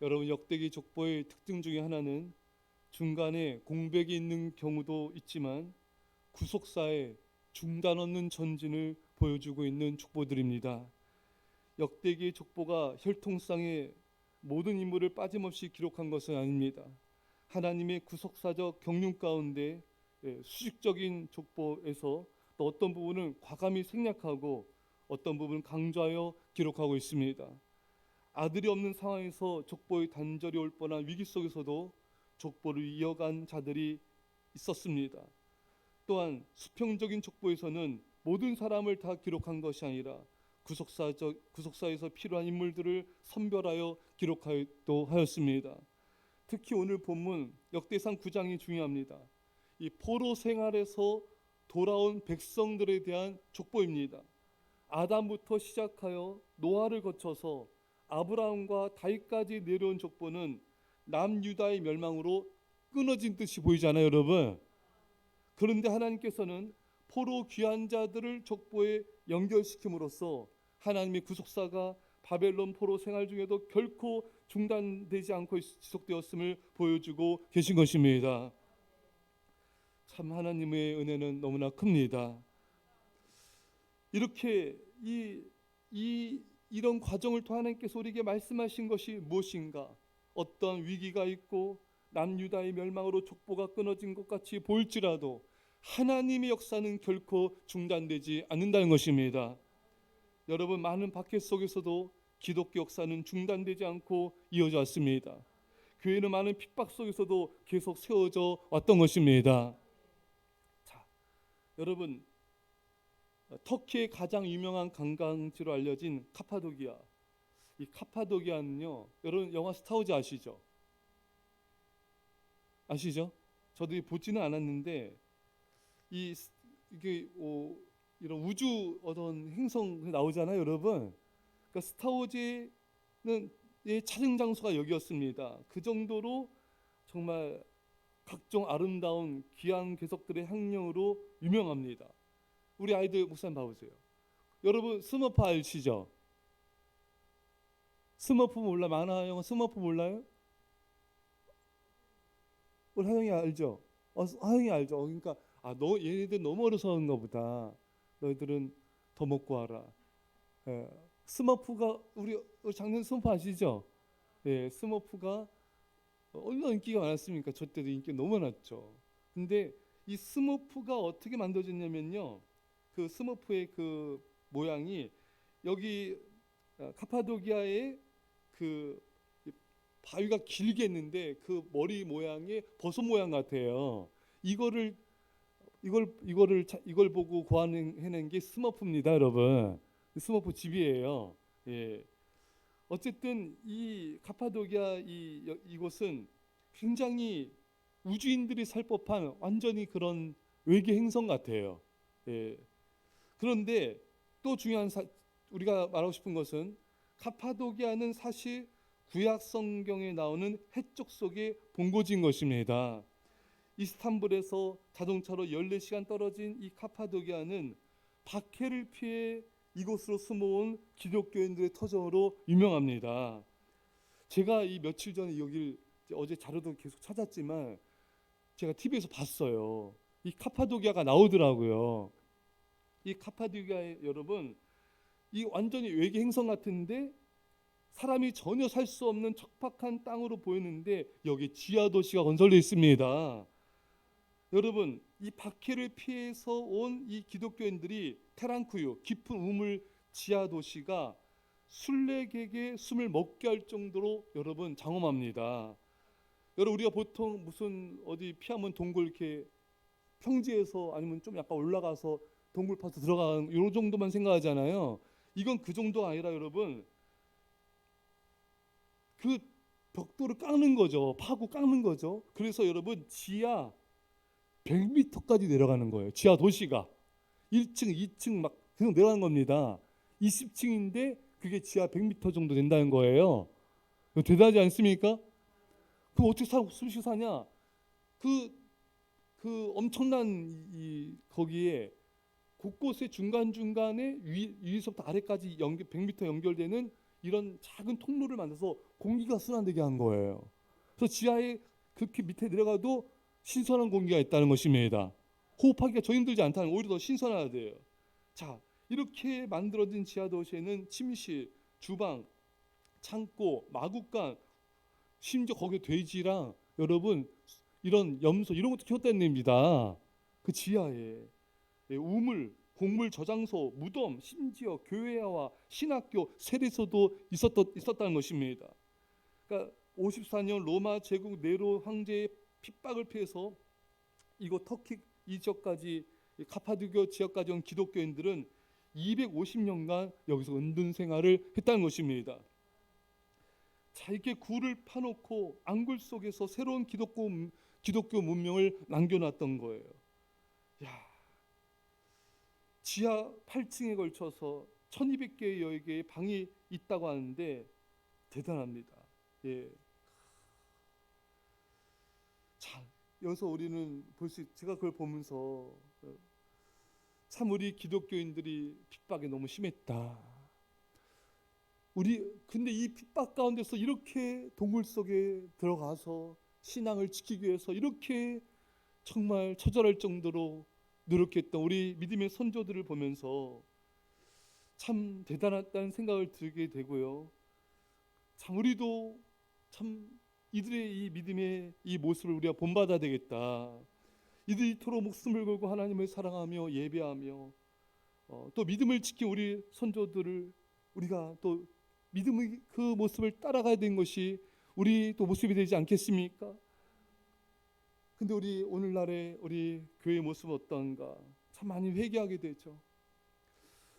여러분, 역대기 족보의 특징 중에 하나는 중간에 공백이 있는 경우도 있지만 구속사에 중단 없는 전진을 보여주고 있는 족보들입니다. 역대기 족보가 혈통상의 모든 인물을 빠짐없이 기록한 것은 아닙니다. 하나님의 구속사적 경륜 가운데 수직적인 족보에서 또 어떤 부분은 과감히 생략하고 어떤 부분은 강조하여 기록하고 있습니다. 아들이 없는 상황에서 족보의 단절이 올 뻔한 위기 속에서도 족보를 이어간 자들이 있었습니다. 또한 수평적인 족보에서는 모든 사람을 다 기록한 것이 아니라 구속사에서 필요한 인물들을 선별하여 기록하기도 하였습니다. 특히 오늘 본문 역대상 9장이 중요합니다. 이 포로 생활에서 돌아온 백성들에 대한 족보입니다. 아담부터 시작하여 노아를 거쳐서 아브라함과 다윗까지 내려온 족보는 남유다의 멸망으로 끊어진 듯이 보이잖아요, 여러분. 그런데 하나님께서는 포로 귀한 자들을 족보에 연결시킴으로써 하나님의 구속사가 바벨론 포로 생활 중에도 결코 중단되지 않고 지속되었음을 보여주고 계신 것입니다. 참 하나님의 은혜는 너무나 큽니다. 이렇게 이런 과정을 통해 하나님께서 우리에게 말씀하신 것이 무엇인가? 어떤 위기가 있고 남유다의 멸망으로 족보가 끊어진 것 같이 보일지라도 하나님의 역사는 결코 중단되지 않는다는 것입니다. 여러분, 많은 박해 속에서도 기독교 역사는 중단되지 않고 이어져 왔습니다. 교회는 많은 핍박 속에서도 계속 세워져 왔던 것입니다. 자, 여러분, 터키의 가장 유명한 관광지로 알려진 카파도기아. 이 카파도기아는요, 여러분 영화 스타워즈 아시죠? 아시죠? 저도 보지는 않았는데 이게 이런 우주 어떤 행성 나오잖아요, 여러분. 그러니까 스타워즈는 촬영 장소가 여기였습니다. 그 정도로 정말 각종 아름다운 귀한 괴석들의 향령으로 유명합니다. 우리 아이들 목사님 봐보세요. 여러분 스머프 아시죠? 스머프 몰라? 만화 영화 스머프 몰라요? 우리 하영이 알죠? 하영이 알죠? 그러니까 너 얘네들 너무 어려서 그런가 보다. 너희들은 더 먹고 와라. 예, 스머프가 우리 작년 스머프 아시죠? 예, 스머프가 얼마나 인기가 많았습니까? 저 때도 인기 너무 많았죠. 근데 이 스머프가 어떻게 만들어졌냐면요, 그 스머프의 그 모양이 여기 카파도기아의 그 바위가 길게 있는데 그 머리 모양이 버섯 모양 같아요. 이걸 보고 고안해낸 게 스머프입니다, 여러분. 스머프 집이에요. 예. 어쨌든 이 카파도기아 이곳은 굉장히 우주인들이 살 법한 완전히 그런 외계 행성 같아요. 예. 그런데 또 중요한 우리가 말하고 싶은 것은 카파도기아는 사실 구약 성경에 나오는 해적 속의 본고지인 것입니다. 이스탄불에서 자동차로 14시간 떨어진 이 카파도기아는 박해를 피해 이곳으로 숨어온 기독교인들의 터전으로 유명합니다. 제가 이 며칠 전에 여기를 어제 자료도 계속 찾았지만 제가 TV에서 봤어요. 이 카파도기아가 나오더라고요. 이 카파도기아 여러분, 이 완전히 외계 행성 같은데 사람이 전혀 살 수 없는 척박한 땅으로 보이는데 여기 지하 도시가 건설되어 있습니다. 여러분, 이 박해를 피해서 온 이 기독교인들이 테랑쿠유 깊은 우물 지하 도시가 순례객의 숨을 먹게 할 정도로 여러분 장엄합니다. 여러분, 우리가 보통 무슨 어디 피하면 동굴 이렇게 평지에서 아니면 좀 약간 올라가서 동굴 파서 들어가는 이 정도만 생각하잖아요. 이건 그 정도가 아니라 여러분, 그 벽돌을 깎는 거죠. 파고 깎는 거죠. 그래서 여러분 지하 100m까지 내려가는 거예요. 지하 도시가 1층, 2층 막 계속 내려가는 겁니다. 20층인데 그게 지하 100m 정도 된다는 거예요. 대단하지 않습니까? 그럼 어떻게 숨쉬고 사냐? 그 엄청난 거기에 곳곳에 중간중간에 위에서부터 아래까지 100m 연결되는 이런 작은 통로를 만들어서 공기가 순환되게 한 거예요. 그래서 지하에 그렇게 밑에 내려가도 신선한 공기가 있다는 것입니다. 호흡하기가 저 힘들지 않다는, 오히려 더 신선해야 돼요. 자, 이렇게 만들어진 지하 도시에는 침실, 주방, 창고, 마구간, 심지어 거기에 돼지랑 여러분 이런 염소 이런 것도 키웠다는 얘기입니다. 그 지하에 우물, 곡물 저장소, 무덤, 심지어 교회와 신학교, 세례소도 있었다는 것입니다. 그러니까 54년 로마 제국 네로 황제의 핍박을 피해서 이곳 터키 이 지역까지, 카파도기아 지역까지 온 기독교인들은 250년간 여기서 은둔 생활을 했다는 것입니다. 자, 이렇게 굴을 파놓고 앙굴 속에서 새로운 기독교 문명을 남겨놨던 거예요. 야, 지하 8층에 걸쳐서 1200개의 여객의 방이 있다고 하는데 대단합니다. 예. 자, 여기서 우리는 제가 그걸 보면서 참 우리 기독교인들이 핍박이 너무 심했다. 근데 이 핍박 가운데서 이렇게 동굴 속에 들어가서 신앙을 지키기 위해서 이렇게 정말 처절할 정도로 노력했던 우리 믿음의 선조들을 보면서 참 대단하다는 생각을 들게 되고요. 참 우리도 참 이들의 이 믿음의 이 모습을 우리가 본받아야 되겠다. 이들이 이토록 목숨을 걸고 하나님을 사랑하며 예배하며 또 믿음을 지킨 우리 선조들을 우리가 또 믿음의 그 모습을 따라가야 되는 것이 우리 또 모습이 되지 않겠습니까? 근데 우리 오늘날의 우리 교회의 모습은 어떤가? 참 많이 회개하게 되죠.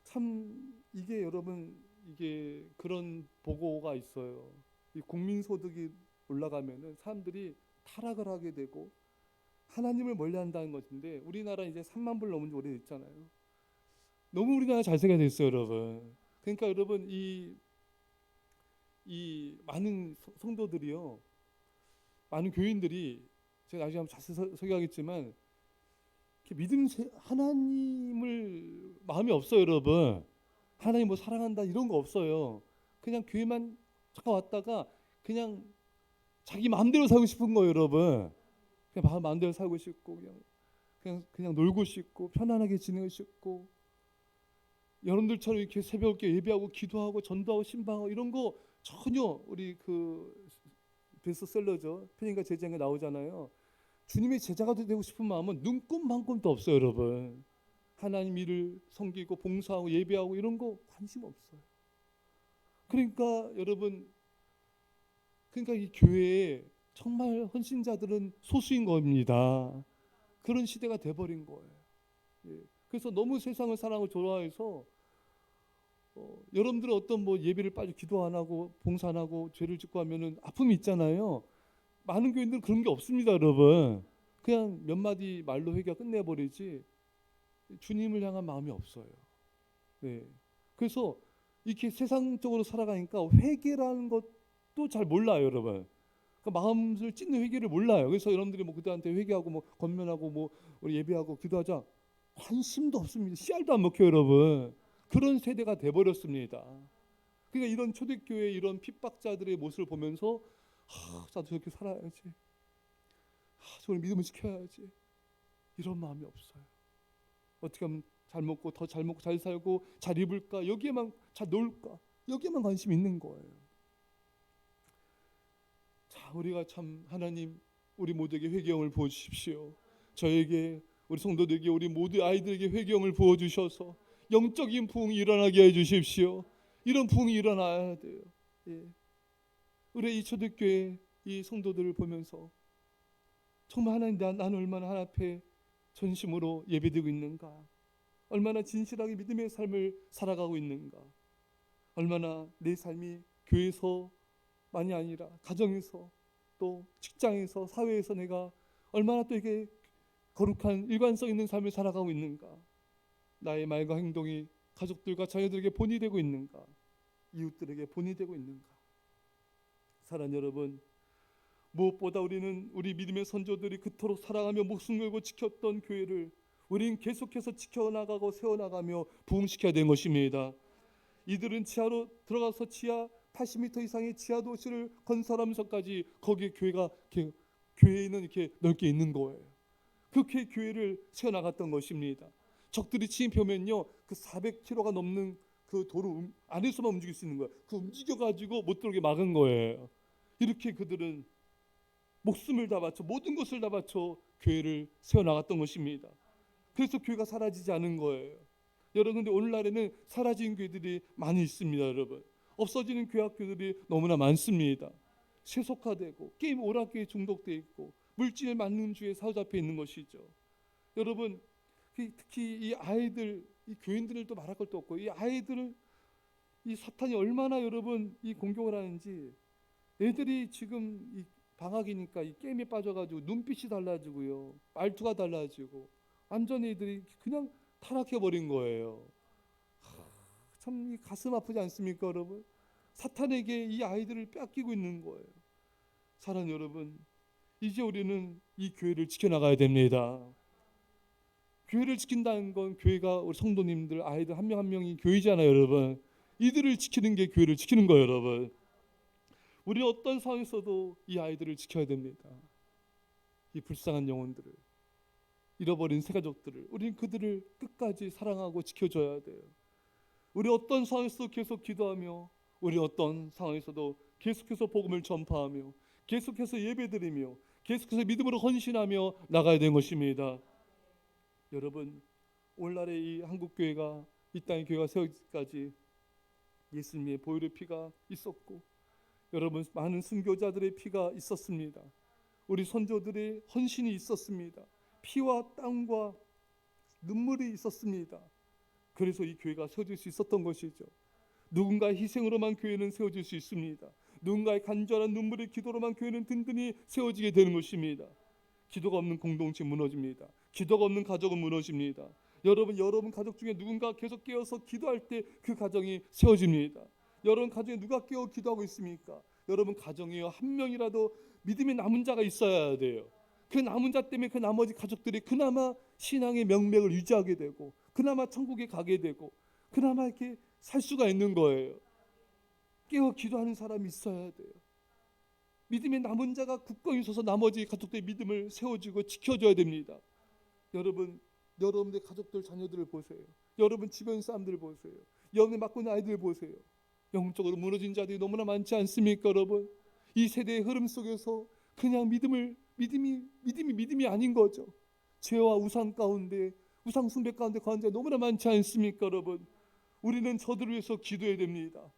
참 이게 여러분 이게 그런 보고가 있어요. 이 국민소득이 올라가면은 사람들이 타락을 하게 되고 하나님을 멀리한다는 것인데 우리나라 이제 3만 불 넘은 지 오래됐잖아요. 너무 우리나라 잘 살게 됐어요, 여러분. 그러니까 여러분 이 많은 성도들이요, 많은 교인들이 제가 나중에 한번 자세히 설교하겠지만 믿음 하나님을 마음이 없어요, 여러분. 하나님 뭐 사랑한다 이런 거 없어요. 그냥 교회만 잠깐 왔다가 그냥 자기 마음대로 살고 싶은 거예요, 여러분. 그냥 마음대로 살고 싶고 그냥 놀고 싶고 편안하게 지내고 싶고 여러분들처럼 이렇게 새벽에 예배하고 기도하고 전도하고 신방하고 이런 거 전혀 우리 그 베스트셀러죠. 편인과 제자가 나오잖아요. 주님의 제자가 되고 싶은 마음은 눈꼽만큼도 없어요, 여러분. 하나님 일을 섬기고 봉사하고 예배하고 이런 거 관심 없어요. 그러니까 여러분, 그러니까 이 교회에 정말 헌신자들은 소수인 겁니다. 그런 시대가 돼버린 거예요. 예. 그래서 너무 세상을 사랑을 좋아해서 여러분들은 어떤 뭐 예배를 빠져 기도 안 하고 봉사 안 하고 죄를 짓고 하면은 아픔이 있잖아요. 많은 교인들은 그런 게 없습니다, 여러분. 그냥 몇 마디 말로 회개가 끝내버리지 주님을 향한 마음이 없어요. 네. 그래서 이렇게 세상적으로 살아가니까 회개라는 것도 잘 몰라요, 여러분. 그러니까 마음을 찢는 회개를 몰라요. 그래서 여러분들이 뭐 그들한테 회개하고 뭐 권면하고 뭐 우리 예배하고 기도하자 관심도 없습니다. 씨알도 안 먹혀요, 여러분. 그런 세대가 돼버렸습니다. 그러니까 이런 초대교회 이런 핍박자들의 모습을 보면서 나도 저렇게 살아야지. 저를 믿음을 지켜야지. 이런 마음이 없어요. 어떻게 하면 잘 먹고 더 잘 먹고 잘 살고 잘 입을까? 여기에만 잘 놀까? 여기에만 관심이 있는 거예요. 자, 우리가 참 하나님 우리 모두에게 회개형을 부어주십시오. 저에게 우리 성도들에게 우리 모두 아이들에게 회개형을 부어주셔서 영적인 부흥이 일어나게 해주십시오. 이런 부흥이 일어나야 돼요. 예. 우리 이 초대교회 이 성도들을 보면서 정말 하나님 나는 얼마나 하나님 앞에 전심으로 예배드리고 있는가, 얼마나 진실하게 믿음의 삶을 살아가고 있는가, 얼마나 내 삶이 교회에서만이 아니라 가정에서 또 직장에서 사회에서 내가 얼마나 또 이게 거룩한 일관성 있는 삶을 살아가고 있는가, 나의 말과 행동이 가족들과 자녀들에게 본이 되고 있는가, 이웃들에게 본이 되고 있는가. 사랑하는 여러분, 무엇보다 우리는 우리 믿음의 선조들이 그토록 사랑하며 목숨 걸고 지켰던 교회를 우리는 계속해서 지켜나가고 세워나가며 부흥시켜야 되는 것입니다. 이들은 지하로 들어가서 지하 80m 이상의 지하 도시를 건설하면서까지 거기에 교회는 이렇게 넓게 있는 거예요. 그렇게 교회를 세워나갔던 것입니다. 적들이 침입하면요, 그 400km가 넘는 그 도로 안에서만 움직일 수 있는 거예요. 그 움직여가지고 못 들어오게 막은 거예요. 이렇게 그들은 목숨을 다 바쳐, 모든 것을 다 바쳐 교회를 세워나갔던 것입니다. 그래서 교회가 사라지지 않은 거예요. 여러분, 근데 오늘날에는 사라진 교회들이 많이 있습니다. 여러분, 없어지는 교회학교들이 너무나 많습니다. 세속화되고 게임 오락기에 중독돼 있고 물질 만능주의에 사로잡혀 있는 것이죠. 여러분, 특히 이 아이들, 이 교인들도 말할 것도 없고, 이 아이들을 이 사탄이 얼마나 여러분 이 공격을 하는지. 애들이 지금 이 방학이니까 이 게임에 빠져가지고 눈빛이 달라지고요, 말투가 달라지고 완전히 애들이 그냥 타락해 버린 거예요. 참 가슴 아프지 않습니까, 여러분? 사탄에게 이 아이들을 뺏기고 있는 거예요. 사랑하는 여러분, 이제 우리는 이 교회를 지켜나가야 됩니다. 교회를 지킨다는 건 교회가 우리 성도님들 아이들 한 명 한 명이 교회잖아요, 여러분. 이들을 지키는 게 교회를 지키는 거예요, 여러분. 우리는 어떤 상황에서도 이 아이들을 지켜야 됩니다. 이 불쌍한 영혼들을, 잃어버린 새 가족들을, 우리는 그들을 끝까지 사랑하고 지켜줘야 돼요. 우리 어떤 상황에서도 계속 기도하며, 우리 어떤 상황에서도 계속해서 복음을 전파하며, 계속해서 예배드리며, 계속해서 믿음으로 헌신하며 나가야 되는 것입니다. 여러분, 오늘날의 이 한국교회가, 이 땅의 교회가 세워지기까지 예수님의 보혈의 피가 있었고, 여러분 많은 순교자들의 피가 있었습니다. 우리 선조들의 헌신이 있었습니다. 피와 땀과 눈물이 있었습니다. 그래서 이 교회가 세워질 수 있었던 것이죠. 누군가의 희생으로만 교회는 세워질 수 있습니다. 누군가의 간절한 눈물의 기도로만 교회는 든든히 세워지게 되는 것입니다. 기도가 없는 공동체 무너집니다. 기도가 없는 가족은 무너집니다. 여러분 가족 중에 누군가 계속 깨어서 기도할 때 그 가정이 세워집니다. 여러분 가정에 누가 깨어 기도하고 있습니까? 여러분 가정에 한 명이라도 믿음의 남은 자가 있어야 돼요. 그 남은 자 때문에 그 나머지 가족들이 그나마 신앙의 명맥을 유지하게 되고, 그나마 천국에 가게 되고, 그나마 이렇게 살 수가 있는 거예요. 깨어 기도하는 사람이 있어야 돼요. 믿음의 남은 자가 굳건히 서서 나머지 가족들의 믿음을 세워주고 지켜줘야 됩니다. 여러분들 가족들, 자녀들을 보세요. 여러분 주변 사람들 보세요. 영에 맞고 있는 아이들 보세요. 영적으로 무너진 자들이 너무나 많지 않습니까, 여러분? 이 세대의 흐름 속에서 그냥 믿음이 아닌 거죠. 죄와 우상 가운데, 우상 숭배 가운데 거한 자가 너무나 많지 않습니까, 여러분? 우리는 저들을 위해서 기도해야 됩니다.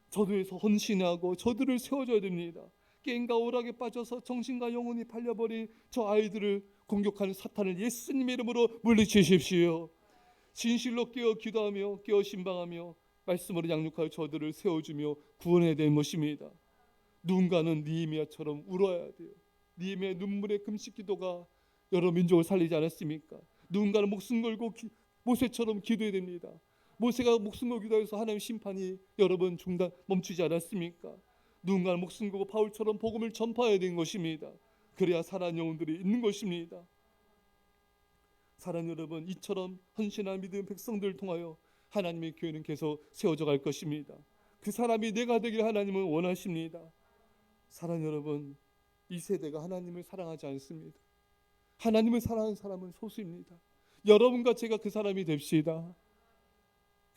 저들을 위해서 헌신하고 저들을 세워줘야 됩니다. 게임과 오락에 빠져서 정신과 영혼이 팔려버린 저 아이들을 공격하는 사탄을 예수님의 이름으로 물리치십시오. 진실로 깨어 기도하며 깨어 신방하며 말씀으로 양육하여 저들을 세워주며 구원해야 되는 것입니다. 누군가는 느헤미야처럼 울어야 돼요. 느헤미야의 눈물의 금식 기도가 여러 민족을 살리지 않았습니까? 누군가는 목숨 걸고 모세처럼 기도해야 됩니다. 모세가 목숨 걸고 기도해서 하나님의 심판이 여러분 멈추지 않았습니까? 누군가는 목숨 걸고 바울처럼 복음을 전파해야 되는 것입니다. 그래야 살아난 영혼들이 있는 것입니다. 사랑하는 여러분, 이처럼 헌신한 믿음의 백성들을 통하여 하나님의 교회는 계속 세워져 갈 것입니다. 그 사람이 내가 되기를 하나님은 원하십니다. 사랑하는 여러분, 이 세대가 하나님을 사랑하지 않습니다. 하나님을 사랑하는 사람은 소수입니다. 여러분과 제가 그 사람이 됩시다.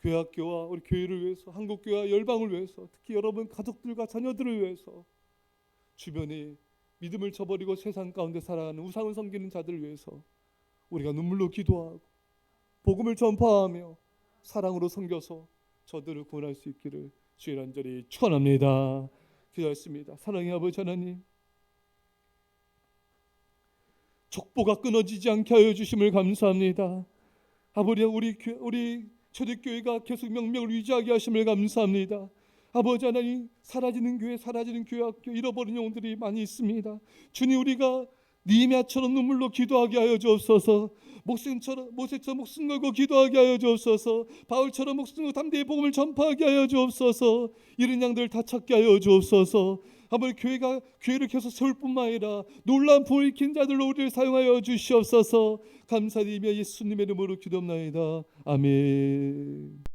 교회학교와 우리 교회를 위해서, 한국교회와 열방을 위해서, 특히 여러분 가족들과 자녀들을 위해서, 주변에 믿음을 저버리고 세상 가운데 살아가는 우상을 섬기는 자들을 위해서 우리가 눈물로 기도하고 복음을 전파하며 사랑으로 섬겨서 저들을 구원할 수 있기를 주의 간절히 축원합니다. 기도하겠습니다. 사랑의 아버지 하나님, 족보가 끊어지지 않게 하여 주심을 감사합니다. 아버지, 우리 초대교회가 계속 명맥을 유지하게 하심을 감사합니다. 아버지 하나님, 사라지는 교회 학교, 잃어버린 영혼들이 많이 있습니다. 주님, 우리가 느헤미야처럼 눈물로 기도하게 하여 주옵소서. 모세처럼 목숨 걸고 기도하게 하여 주옵소서. 바울처럼 목숨 걸고 담대히 복음을 전파하게 하여 주옵소서. 이런 양들을 다 찾게 하여 주옵소서. 아버지, 교회를 계속 세울 뿐만 아니라 놀라운 부흥을 일으킨 자들로 우리를 사용하여 주시옵소서. 감사드리며 예수님의 이름으로 기도합나이다. 아멘.